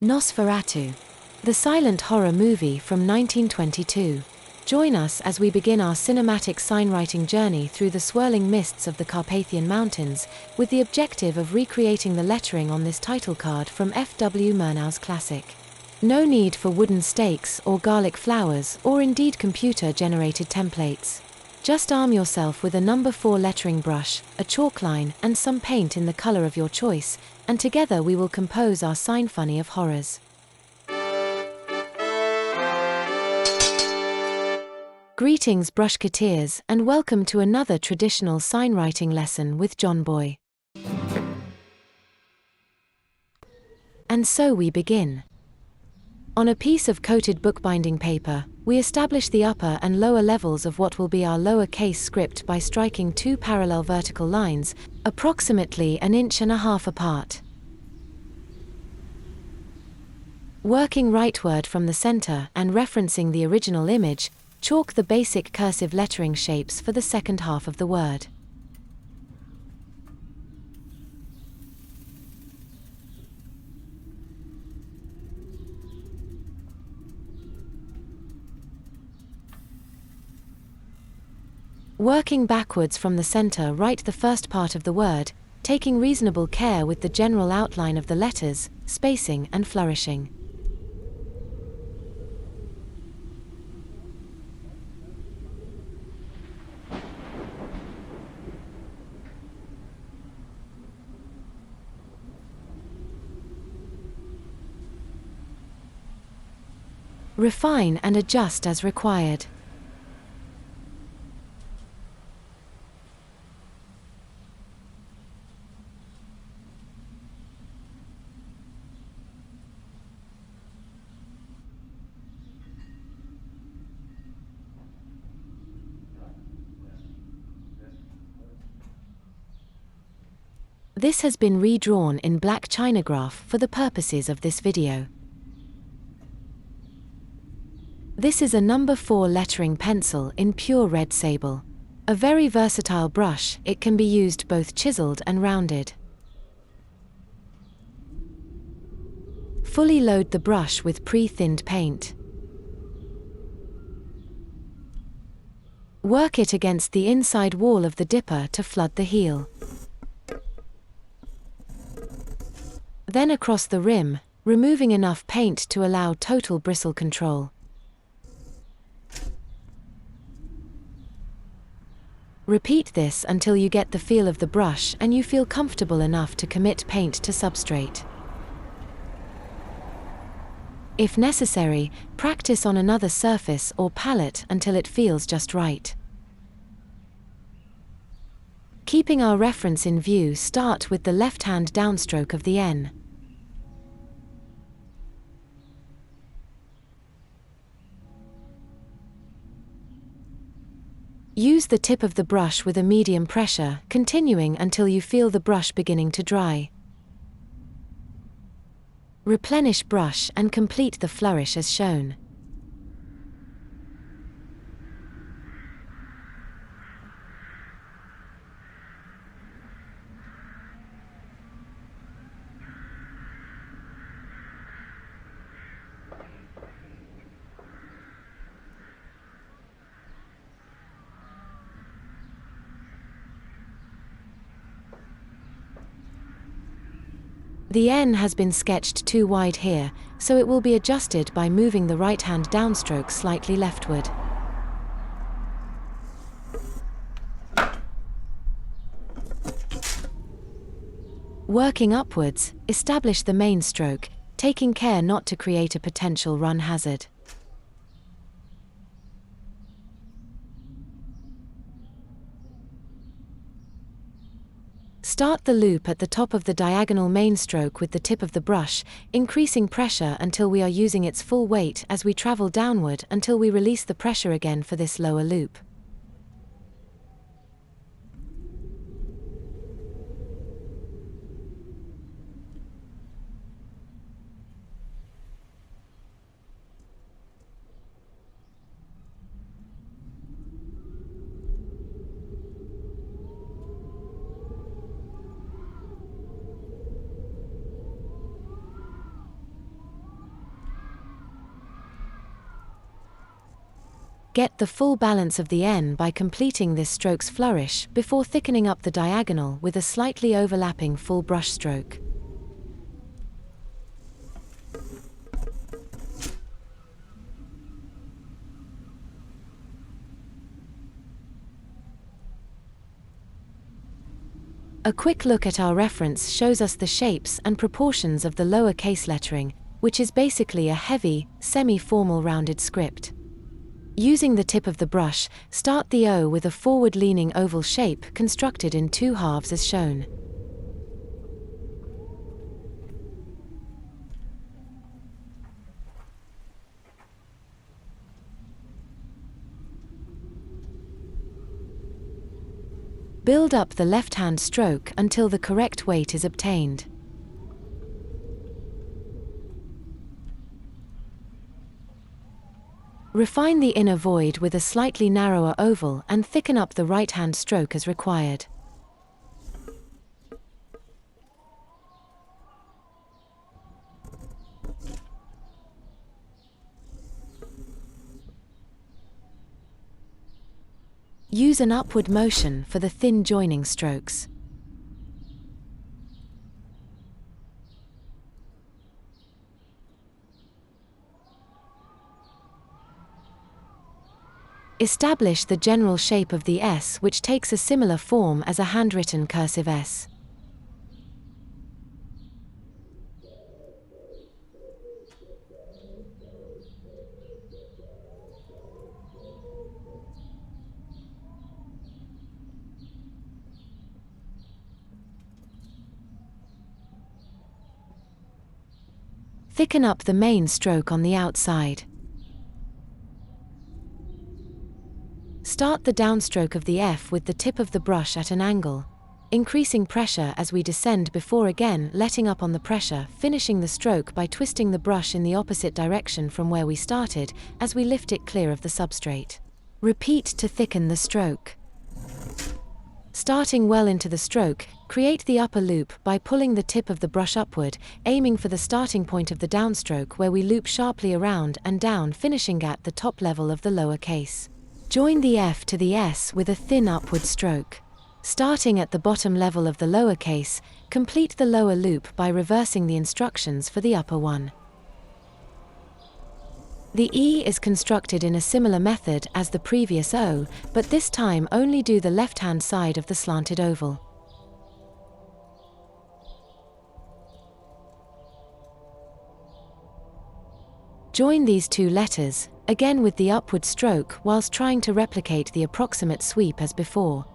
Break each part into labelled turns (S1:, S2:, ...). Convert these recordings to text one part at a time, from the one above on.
S1: Nosferatu, the silent horror movie from 1922. Join us as we begin our cinematic signwriting journey through the swirling mists of the Carpathian Mountains, with the objective of recreating the lettering on this title card from F.W. Murnau's classic. No need for wooden stakes or garlic flowers or indeed computer-generated templates. Just arm yourself with a number 4 lettering brush, a chalk line, and some paint in the color of your choice, and together we will compose our sign funny of horrors. Greetings brushketeers, and welcome to another traditional signwriting lesson with JohnBoy. And so we begin. On a piece of coated bookbinding paper, we establish the upper and lower levels of what will be our lower-case script by striking 2 parallel vertical lines, approximately 1.5 inches apart. Working rightward from the center and referencing the original image, chalk the basic cursive lettering shapes for the second half of the word. Working backwards from the center, write the first part of the word, taking reasonable care with the general outline of the letters, spacing and flourishing. Refine and adjust as required. This has been redrawn in black chinograph for the purposes of this video. This is a number 4 lettering pencil in pure red sable. A very versatile brush, it can be used both chiseled and rounded. Fully load the brush with pre-thinned paint. Work it against the inside wall of the dipper to flood the heel. Then across the rim, removing enough paint to allow total bristle control. Repeat this until you get the feel of the brush and you feel comfortable enough to commit paint to substrate. If necessary, practice on another surface or palette until it feels just right. Keeping our reference in view, start with the left-hand downstroke of the N. Use the tip of the brush with a medium pressure, continuing until you feel the brush beginning to dry. Replenish brush and complete the flourish as shown. The N has been sketched too wide here, so it will be adjusted by moving the right-hand downstroke slightly leftward. Working upwards, establish the main stroke, taking care not to create a potential run hazard. Start the loop at the top of the diagonal main stroke with the tip of the brush, increasing pressure until we are using its full weight as we travel downward until we release the pressure again for this lower loop. Get the full balance of the N by completing this stroke's flourish before thickening up the diagonal with a slightly overlapping full brush stroke. A quick look at our reference shows us the shapes and proportions of the lower case lettering, which is basically a heavy, semi-formal rounded script. Using the tip of the brush, start the O with a forward-leaning oval shape constructed in 2 halves as shown. Build up the left-hand stroke until the correct weight is obtained. Refine the inner void with a slightly narrower oval and thicken up the right-hand stroke as required. Use an upward motion for the thin joining strokes. Establish the general shape of the S, which takes a similar form as a handwritten cursive S. Thicken up the main stroke on the outside. Start the downstroke of the F with the tip of the brush at an angle, increasing pressure as we descend before again letting up on the pressure, finishing the stroke by twisting the brush in the opposite direction from where we started as we lift it clear of the substrate. Repeat to thicken the stroke. Starting well into the stroke, create the upper loop by pulling the tip of the brush upward, aiming for the starting point of the downstroke where we loop sharply around and down, finishing at the top level of the lower case. Join the F to the S with a thin upward stroke. Starting at the bottom level of the lower case, complete the lower loop by reversing the instructions for the upper one. The E is constructed in a similar method as the previous O, but this time only do the left-hand side of the slanted oval. Join these 2 letters, again with the upward stroke, whilst trying to replicate the approximate sweep as before.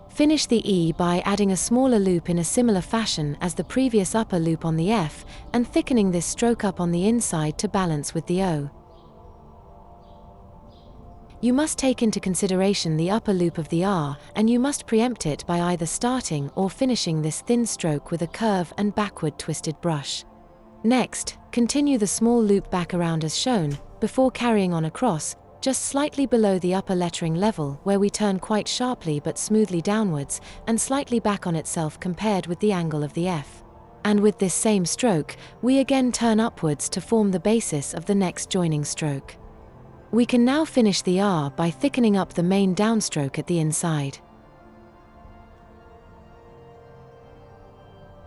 S1: Finish the E by adding a smaller loop in a similar fashion as the previous upper loop on the F, and thickening this stroke up on the inside to balance with the O. You must take into consideration the upper loop of the R, and you must preempt it by either starting or finishing this thin stroke with a curve and backward twisted brush. Next, continue the small loop back around as shown, before carrying on across, just slightly below the upper lettering level where we turn quite sharply but smoothly downwards, and slightly back on itself compared with the angle of the F. And with this same stroke, we again turn upwards to form the basis of the next joining stroke. We can now finish the R by thickening up the main downstroke at the inside.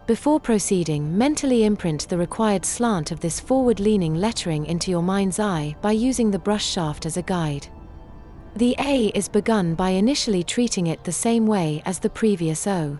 S1: Before proceeding, mentally imprint the required slant of this forward-leaning lettering into your mind's eye by using the brush shaft as a guide. The A is begun by initially treating it the same way as the previous O.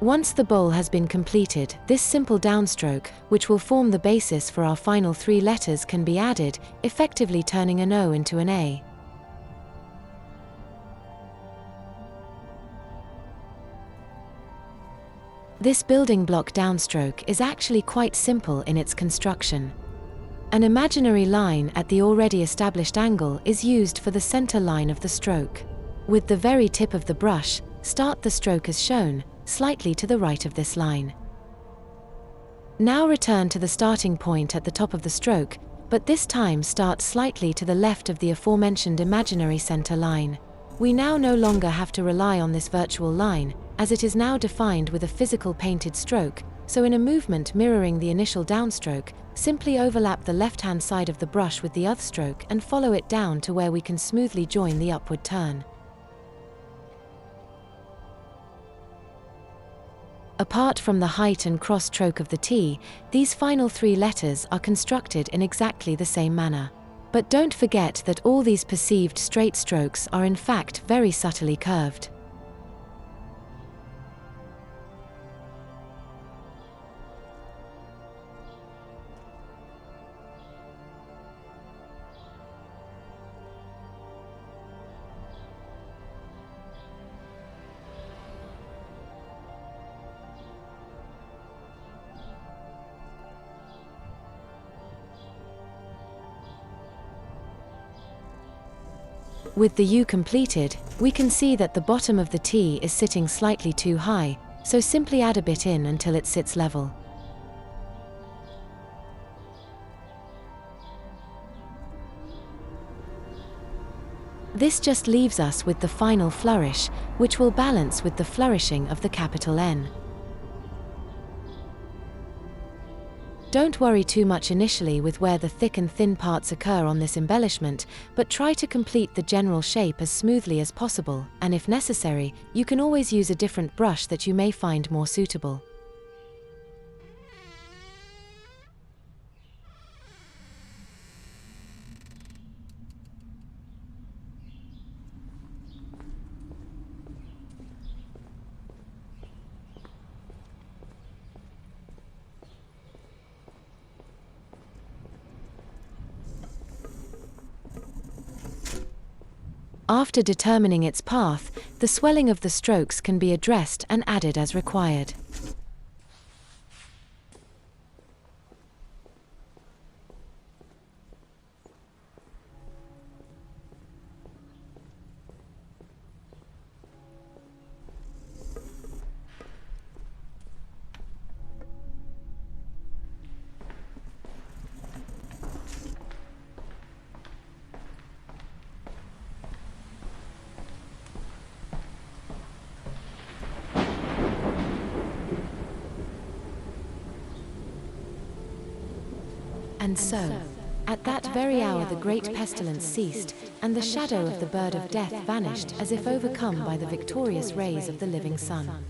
S1: Once the bowl has been completed, this simple downstroke, which will form the basis for our final 3 letters, can be added, effectively turning an O into an A. This building block downstroke is actually quite simple in its construction. An imaginary line at the already established angle is used for the center line of the stroke. With the very tip of the brush, Start the stroke as shown, slightly to the right of this line. Now return to the starting point at the top of the stroke, but this time start slightly to the left of the aforementioned imaginary center line. We now no longer have to rely on this virtual line, as it is now defined with a physical painted stroke, so in a movement mirroring the initial downstroke, simply overlap the left-hand side of the brush with the other stroke and follow it down to where we can smoothly join the upward turn. Apart from the height and cross stroke of the T, these final 3 letters are constructed in exactly the same manner. But don't forget that all these perceived straight strokes are in fact very subtly curved. With the U completed, we can see that the bottom of the T is sitting slightly too high, so simply add a bit in until it sits level. This just leaves us with the final flourish, which will balance with the flourishing of the capital N. Don't worry too much initially with where the thick and thin parts occur on this embellishment, but try to complete the general shape as smoothly as possible, and if necessary, you can always use a different brush that you may find more suitable. After determining its path, the swelling of the strokes can be addressed and added as required. And so, at that very hour the great pestilence ceased, and the shadow of the bird of death vanished as if overcome by the victorious rays of the living sun.